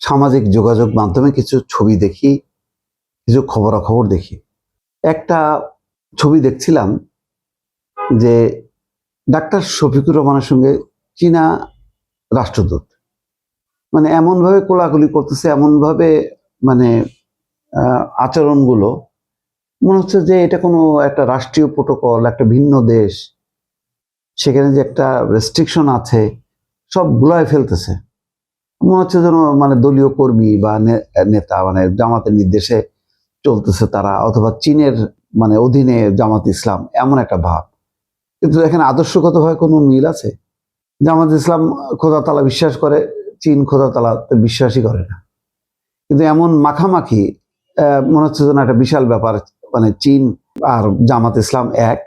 সামাজিক যোগাযোগ মাধ্যমে কিছু ছবি দেখি, কিছু খবরাখবর দেখি। একটা ছবি দেখছিলাম যে ডাক্তার শফিকুর রহমানের সঙ্গে চীনা রাষ্ট্রদূত মানে এমনভাবে কোলাকুলি করতেছে, এমনভাবে মানে আচরণগুলো মনে হচ্ছে যে এটা কোনো একটা রাষ্ট্রীয় প্রোটোকল, একটা ভিন্ন দেশ, সেখানে যে একটা রেস্ট্রিকশন আছে সব গুলায় ফেলতেছে। মনে হচ্ছে যেন মানে দলীয় কর্মী বা নেতা, মানে জামাতের নির্দেশে চলতেছে তারা, অথবা চীনের মানে অধীনে জামাত ইসলাম, এমন একটা ভাব। কিন্তু এখানে আদর্শগতভাবে কোনো মিল আছে? জামাত ইসলাম খোদা তাআলা বিশ্বাস করে, চীন খোদা তাআলাতে বিশ্বাসই করে না। কিন্তু এমন মাখামাখি মনে হচ্ছে যেন একটা বিশাল ব্যাপার, মানে চীন আর জামাত ইসলাম এক।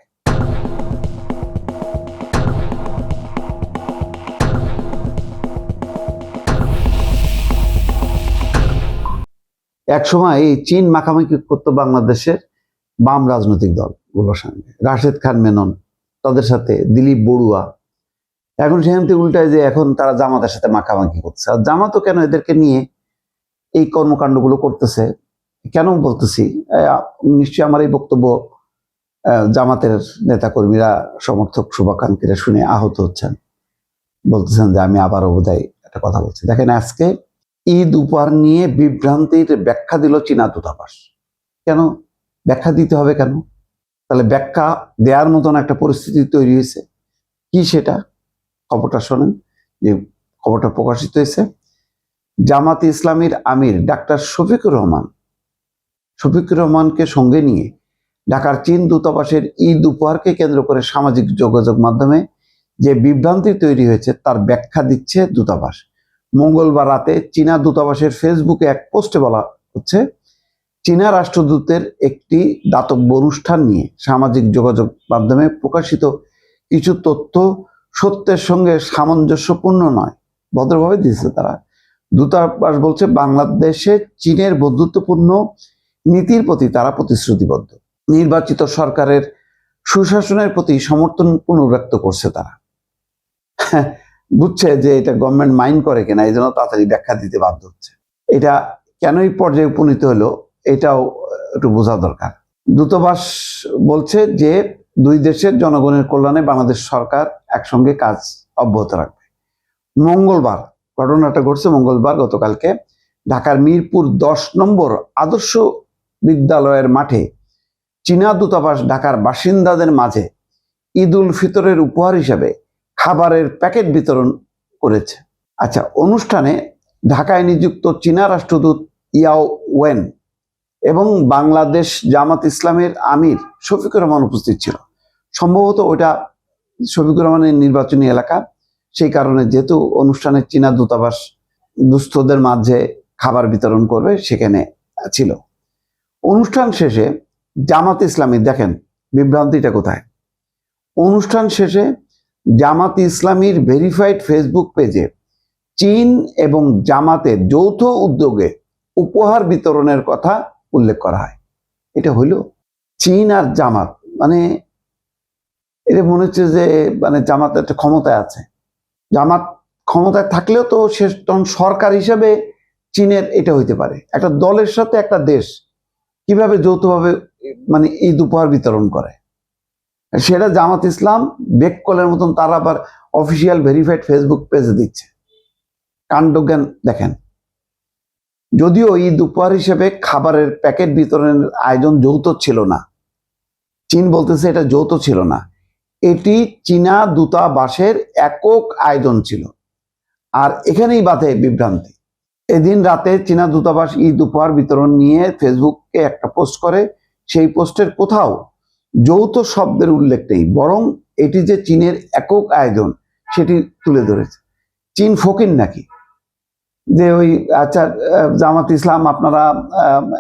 এক সময় এই চীন মাখামাখি করতো বাংলাদেশের বাম রাজনৈতিক দলগুলোর সঙ্গে, রাশেদ খান মেনন তাদের সাথে, দিলীপ বড়ুয়া। এখন সেখান থেকে উল্টায় যে এখন তারা জামাতের সাথে মাখামাখি করছে। আর জামাতও কেন এদেরকে নিয়ে এই কর্মকাণ্ডগুলো করতেছে, কেন বলতেছি, নিশ্চয়ই আমার এই বক্তব্য জামাতের নেতাকর্মীরা, সমর্থক, শুভাকাঙ্ক্ষীরা শুনে আহত হচ্ছেন, বলতেছেন যে আমি আবারও বোধহয় একটা কথা বলছি। দেখেন, আজকে ঈদ উপহার নিয়ে বিভ্রান্তির ব্যাখ্যা দিল চীনা দূতাবাস। কেন ব্যাখ্যা দিতে হবে কেন? তাহলে ব্যাখ্যা দেওয়ার মতন একটা পরিস্থিতি তৈরি হয়েছে। কি সেটা? খবরটা শোনেন। যে খবরটা প্রকাশিত হয়েছে, জামাত ইসলামীর আমির ডাক্তার শফিকুর রহমানকে সঙ্গে নিয়ে ঢাকার চীন দূতাবাসের ঈদ উপহারকে কেন্দ্র করে সামাজিক যোগাযোগ মাধ্যমে যে বিভ্রান্তি তৈরি হয়েছে তার ব্যাখ্যা দিচ্ছে দূতাবাস। মঙ্গলবার রাতে চীনা দূতাবাসের ফেসবুকে এক পোস্টে বলা হচ্ছে, চীনা রাষ্ট্রদূতের একটি দাতব্য অনুষ্ঠান নিয়ে সামাজিক যোগাযোগ মাধ্যমে প্রকাশিত কিছু তথ্য সত্যের সঙ্গে সামঞ্জস্যপূর্ণ নয়। ভদ্রভাবে দিয়েছে তারা। দূতাবাস বলছে, বাংলাদেশে চীনের বন্ধুত্বপূর্ণ নীতির প্রতি তারা প্রতিশ্রুতিবদ্ধ। নির্বাচিত সরকারের সুশাসনের প্রতি সমর্থন পুনর্ব্যক্ত করছে তারা। বুঝছে যে এটা গভর্নমেন্ট মাইন্ড করে কিনা, এই জন্য তাড়াতাড়ি ব্যাখ্যা দিতে বাধ্য হচ্ছে। এটা কেনই পর্যায়ে উপনীত হলো, এটাও একটু বোঝা দরকার। দূতাবাস বলছে যে দুই দেশের জনগণের কল্যাণে বাংলাদেশ সরকার একসঙ্গে কাজ অব্যাহত রাখবে। মঙ্গলবার ঘটনাটা ঘটছে, মঙ্গলবার গতকালকে ঢাকার মিরপুর 10 নম্বর আদর্শ বিদ্যালয়ের মাঠে চীনা দূতাবাস ঢাকার বাসিন্দাদের মাঝে ঈদ উল ফিতরের উপহার হিসাবে খাবারের প্যাকেট বিতরণ করেছে। আচ্ছা, অনুষ্ঠানে ঢাকায় নিযুক্ত চীনা রাষ্ট্রদূত ইয়াও ওয়েন এবং বাংলাদেশ জামাত ইসলামের আমির শফিকুর রহমান উপস্থিত ছিল। সম্ভবত ওটা শফিকুর রহমানের নির্বাচনী এলাকা, সেই কারণে যেহেতু অনুষ্ঠানে চীনা দূতাবাস দুস্থদের মাঝে খাবার বিতরণ করবে, সেখানে ছিল। অনুষ্ঠান শেষে জামাত ইসলামী, দেখেন বিভ্রান্তিটা কোথায়, অনুষ্ঠান শেষে জামাত ইসলামীর ভেরিফাইড ফেসবুক পেজে চীন এবং জামাতের যৌথ উদ্যোগে উপহার বিতরণের কথা উল্লেখ করা হয়। এটা হইল চীন আর জামাত, মানে এটা মনে হচ্ছে যে মানে জামাত একটা ক্ষমতায় আছে। জামাত ক্ষমতায় থাকলেও তো সে তখন সরকার হিসেবে চীনের এটা হইতে পারে। একটা দলের সাথে একটা দেশ কিভাবে যৌথভাবে মানে ঈদ উপহার বিতরণ করে, সেটা জামাত ইসলাম বেককলের মতন তারা আবার অফিসিয়াল ভেরিফাইড ফেসবুক পেজে দিচ্ছে। কাণ্ডজ্ঞান দেখেন। যদিও ঈদ উপহার হিসেবে খাবারের প্যাকেট বিতরণের আয়োজন যৌথ ছিল না, চীন বলতেছে এটা যৌথ ছিল না, এটি চীনা দূতাবাসের একক আয়োজন ছিল। আর এখানেই বাধে বিভ্রান্তি। এদিন রাতে চীনা দূতাবাস ঈদ উপহার বিতরণ নিয়ে ফেসবুকে একটা পোস্ট করে। সেই পোস্টের কোথাও যৌথ শব্দের উল্লেখ নেই, বরং এটি যে চীনের একক আয়োজন সেটি তুলে ধরেছে। চীন ফকির নাকি যে ওই আচ্ছা জামাত ইসলাম আপনারা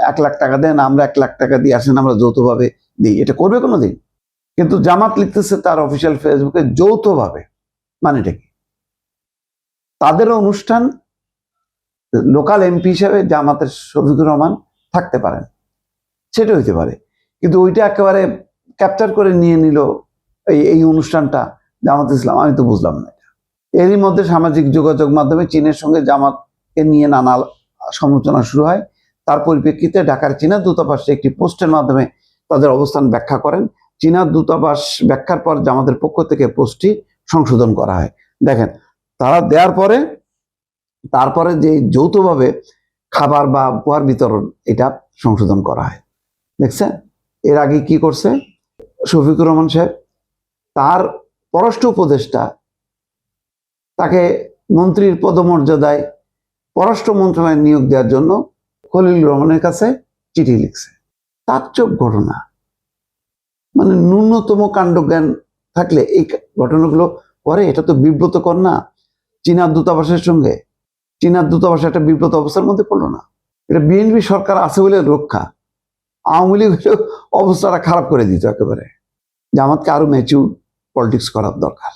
1 লাখ টাকা দেন, আমরা 1 লাখ টাকা দিয়ে আসেন, আমরা যৌথভাবে দিই, এটা করবে কোনোদিন? কিন্তু জামাত লিখতেছে তার অফিসিয়াল ফেসবুকে যৌথভাবে। মানে এটা কি? তাদের অনুষ্ঠান, লোকাল এমপি হিসেবে জামাতের শফিকুর রহমান থাকতে পারেন, সেটা হইতে পারে, কিন্তু ওইটা একেবারে ক্যাপচার করে নিয়ে নিল এই অনুষ্ঠানটা জামাত ইসলাম। আমি তো বুঝলাম না এটা। এরই মধ্যে সামাজিক যোগাযোগ মাধ্যমে চীনের সঙ্গে জামাতকে নিয়ে নানা সমালোচনা শুরু হয়। তার পরিপ্রেক্ষিতে ঢাকার চীনা দূতাবাসে একটি পোস্টের মাধ্যমে তাদের অবস্থান ব্যাখ্যা করেন। চীনা দূতাবাস ব্যাখ্যার পর জামাতের পক্ষ থেকে পোস্টটি সংশোধন করা হয়। দেখেন, তারা দেওয়ার পরে তারপরে যে যৌথভাবে খাবার বা উপহার বিতরণ, এটা সংশোধন করা হয়। দেখছেন, এর আগে কি করছে শফিকুর রহমান সাহেব, তার পররাষ্ট্র উপদেষ্টা তাকে মন্ত্রীর পদমর্যাদায় পররাষ্ট্র মন্ত্রণালয়ে নিয়োগ দেওয়ার জন্য খলিলুর রহমানের কাছে চিঠি লিখছে। তাজ্জব ঘটনা, মানে ন্যূনতম কাণ্ডজ্ঞান থাকলে এই ঘটনাগুলো করে। এটা তো বিব্রতকর না? চীনা দূতাবাসের সঙ্গে চীনা দূতাবাস একটা বিব্রত অবস্থার মধ্যে পড়লো না? এটা বিএনপি সরকার আছে বলে রক্ষা, আওয়ামী লীগ অবস্থাটা খারাপ করে দিত একেবারে। জামাতকে আরো ম্যাচিউর পলিটিক্স করার দরকার।